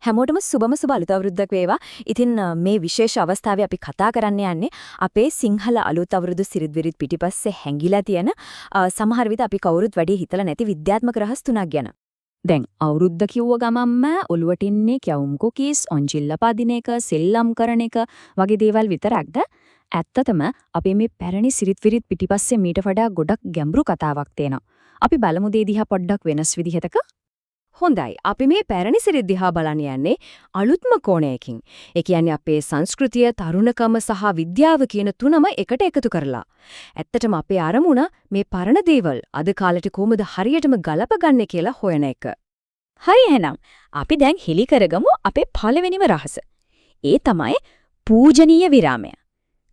හැමෝටම සුබම සුබ අලුත් අවුරුද්දක් වේවා. ඉතින් මේ විශේෂ අවස්ථාවේ අපි කතා කරන්න යන්නේ අපේ සිංහල අලුත් අවුරුදු සිරිත් විරිත් පිටිපස්සේ හැංගිලා තියෙන සමහර විට අපි කවුරුත් වැඩි හිතලා නැති විද්‍යාත්මක රහස් තුනක් ගැන. දැන් අවුරුද්ද කිව්ව ගමන්ම ඔලුවට ඉන්නේ කැවුම් කුකීස්, ඔන්චිල්ල පදින එක, සෙල්ලම් කරන එක වගේ දේවල් විතරක්ද? ඇත්තටම අපි මේ පැරණි සිරිත් විරිත් පිටිපස්සේ මීට වඩා ගොඩක් ගැඹුරු කතාවක් තියෙනවා. අපි බලමු දේ දිහා පොඩ්ඩක් වෙනස් විදිහටක. හොඳයි. අපි මේ පැරණි සිරිත් දිහා බලන්න යන්නේ අලුත්ම කෝණයකින්. ඒ කියන්නේ අපේ සංස්කෘතිය, තරුණකම සහ විද්‍යාව කියන තුනම එකට එකතු කරලා. ඇත්තටම අපේ අරමුණ මේ පරණ දේවල් අද කාලෙට කොහොමද හරියටම ගලපගන්නේ කියලා හොයන එක. හරි එහෙනම් අපි දැන් හිලි කරගමු අපේ පළවෙනිම රහස. ඒ තමයි පූජනීය විරාමය.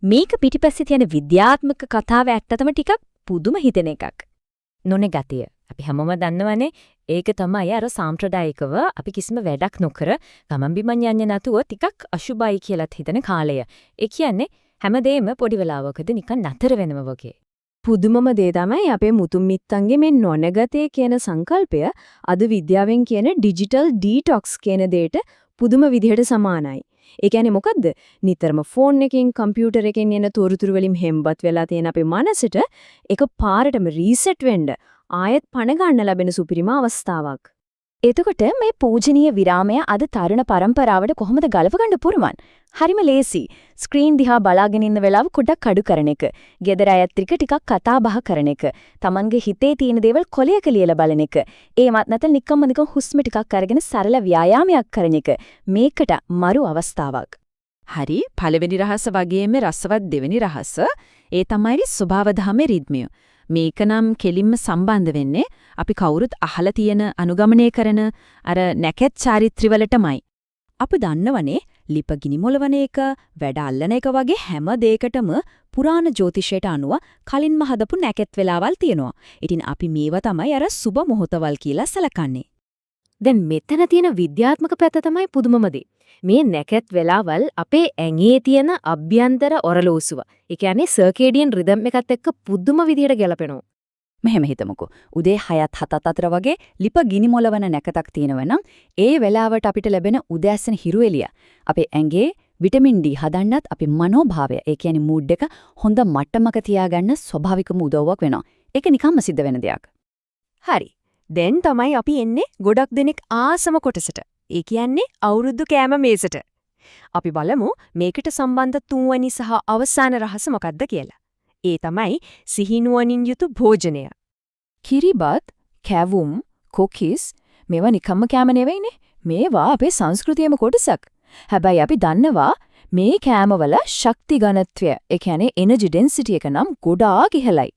මේක පිටිපස්සේ තියෙන විද්‍යාත්මක කතාව ඇත්තටම ටිකක් පුදුම හිතෙන එකක්. නොනේ ගතිය. අපි හැමෝම දන්නවනේ ඒක තමයි අර සාම්ප්‍රදායිකව අපි කිසිම වැඩක් නොකර ගමන් බිමන් යන්නේ නැතුව ටිකක් අශුභයි කියලාත් හිතන කාලය. ඒ කියන්නේ හැමදේම පොඩි වෙලාවකදී නිකන් නතර වෙනව වගේ. පුදුමම දේ තමයි අපේ මුතුන් මිත්තන්ගේ මේ නොනගතේ කියන සංකල්පය අද විද්‍යාවෙන් කියන ඩිජිටල් ඩීටොක්ස් කියන දෙයට පුදුම විදිහට සමානයි. ඒ කියන්නේ මොකද්ද? නිතරම ෆෝන් එකකින් කම්පියුටර් එකකින් එන තොරතුරු වලින් හෙම්බත් වෙලා තියෙන අපේ මනසට එක පාරටම රීසෙට් වෙන්න ආයෙත් පණ ගන්න ලැබෙන සුපිරිම අවස්ථාවක්. එතකොට මේ පූජනීය විරාමය අද තරුණ පරම්පරාවට කොහොමද ගලපගන්න පුරුමන්? හරිම ලේසි. ස්ක්‍රීන් දිහා බලාගෙන ඉන්න වෙලාව කුඩක් අඩු කරන එක. ගෙදර අයත් එක්ක ටිකක් කතා බහ කරන එක. Tamange හිතේ තියෙන දේවල් කොලයක ලියලා බලන එක. ඒවත් නැත්නම් නිකම්ම හුස්ම ටිකක් අරගෙන සරල ව්‍යායාමයක් කරන එක. මේකට මරු අවස්ථාවක්. හරි. පළවෙනි රහස වගේම රසවත් දෙවෙනි රහස ඒ තමයි ස්වභාව ධර්මයේ රිද්මය. මේක නම් කෙලින්ම සම්බන්ධ වෙන්නේ අපි කවුරුත් අහලා තියෙන අනුගමනය කරන අර නැකත් චාරිත්‍රවලටමයි. අපි දන්නවනේ ලිප ගිනි මොලවන එක, වැඩ අල්ලන එක වගේ හැම දෙයකටම පුරාණ ජ්‍යොතිෂයට අනුව කලින්ම හදපු නැකත් වෙලාවල් තියෙනවා. ඉතින් අපි මේවා තමයි අර සුබ මොහොතවල් කියලා සලකන්නේ. දැන් මෙතන තියෙන විද්‍යාත්මක පැත්ත තමයි පුදුමම දේ. මේ නැකත් වෙලාවල් අපේ ඇඟේ තියෙන අභ්‍යන්තර ඔරලෝසුව. ඒ කියන්නේ සර්කේඩියන් රිද්ම් එකත් එක්ක පුදුම විදිහට ගැලපෙනවා. මෙහෙම හිතමුකෝ. උදේ 6ත් 7ත් අතර වගේ ලිප ගිනි මොලවන නැකතක් තියෙනවනම් ඒ වෙලාවට අපිට ලැබෙන උදෑසන හිරු එළිය අපේ ඇඟේ විටමින් D හදන්නත් අපේ මනෝභාවය, ඒ කියන්නේ මූඩ් එක හොඳ මට්ටමක තියාගන්න ස්වභාවිකම උදව්වක් වෙනවා. ඒක නිකම්ම සිද්ධ වෙන දෙයක්. හරි. දැන් තමයි අපි එන්නේ ගොඩක් දෙනෙක් ආසම කොටසට. ඒ කියන්නේ අවුරුදු කෑම මේසට. අපි බලමු මේකට සම්බන්ධ තුන්වෙනි සහ අවසාන රහස මොකක්ද කියලා. ඒ තමයි සිහිනුවණින් යුතු භෝජනය. කිරිබත්, කැවුම්, කුකීස් මේවා නිකම්ම කෑම නෙවෙයිනේ. මේවා අපේ සංස්කෘතියේම කොටසක්. හැබැයි අපි දන්නවා මේ කෑමවල ශක්ති ඝනත්වය, ඒ කියන්නේ එනර්ජි ඩෙන්සිටි එක නම් ගොඩාක් ඉහළයි.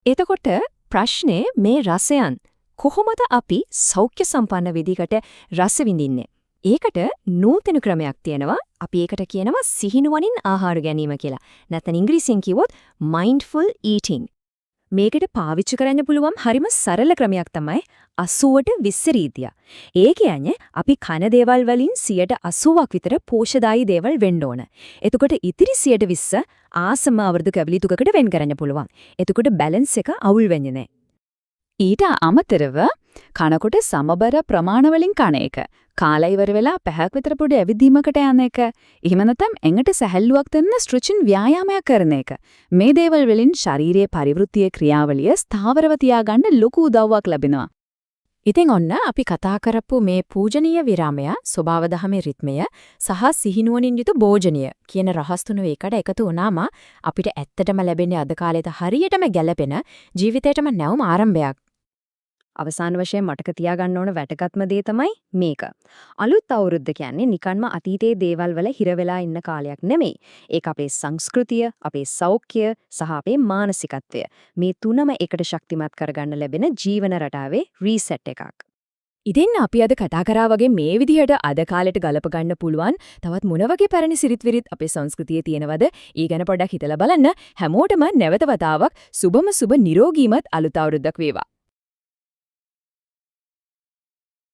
එතකොට ප්‍රශ්නේ මේ රසයන් කොහොමද අපි සෞඛ්‍ය සම්පන්න විදිහකට රස විඳින්නේ? ඒකට නූතන ක්‍රමයක් තියෙනවා. අපි ඒකට කියනවා සිහිනුවණින් ආහාර ගැනීම කියලා. නැත්නම් ඉංග්‍රීසියෙන් කිව්වොත් mindful eating. මේකට පාවිච්චි කරන්න පුළුවන් හරිම සරල ක්‍රමයක් තමයි 80ට 20 රීතිය. ඒ කියන්නේ අපි කන දේවල් වලින් 80ක් විතර පෝෂදායී දේවල් වෙන්න ඕන. එතකොට ඉතිරි 20 ආසම අවර්ධ කැවිලිතුකකට වෙන් කරන්න පුළුවන්. එතකොට බැලන්ස් එක අවුල් වෙන්නේ නැහැ. ඊට අමතරව කනකොට සමබර ප්‍රමාණ වලින් කන එක. කාලා ඉවර වෙලා පැයක් විතර පොඩි ඇවිදීමකට යන එක. එහෙම නැත්නම් එඟට සැහැල්ලුවක් දෙන්න ස්ට්‍රෙචින් ව්‍යායාමයක් කරන එක. මේ දේවල් වලින් ශාරීරික පරිවෘත්තීය ක්‍රියාවලිය ස්ථාවරව තියාගන්න ලොකු උදව්වක් ලැබෙනවා. ඉතින් ඔන්න අපි කතා කරපු මේ පූජනීය විරාමය, ස්වභාව දහමේ රිද්මය සහ සිහිනුවණින් යුතු භෝජනය කියන රහස් තුන එකට එකතු වුණාම අපිට ඇත්තටම ලැබෙන්නේ අද කාලේට හරියටම ගැළපෙන ජීවිතේටම නැවුම් ආරම්භයක්. අවසාන වශයෙන් මතක තියාගන්න ඕන වැටගත්ම දේ තමයි මේක. අලුත් අවුරුද්ද කියන්නේ නිකන්ම අතීතයේ දේවල් වල හිර වෙලා ඉන්න කාලයක් නෙමෙයි. ඒක අපේ සංස්කෘතිය, අපේ සෞඛ්‍ය සහ අපේ මානසිකත්වය. මේ තුනම එකට ශක්තිමත් කරගන්න ලැබෙන ජීවන රටාවේ රීසෙට් එකක්. ඉතින් අපි අද කතා කරා වගේ මේ විදිහට අද කාලෙට ගලප ගන්න පුළුවන් තවත් මොන වගේ පැරණි සිරිත් විරිත් අපේ සංස්කෘතියේ තියෙනවද? ඊ ගැන පොඩ්ඩක් හිතලා බලන්න. හැමෝටම නැවත වතාවක් සුබම සුබ නිරෝගීමත් අලුත් අවුරුද්දක් වේවා.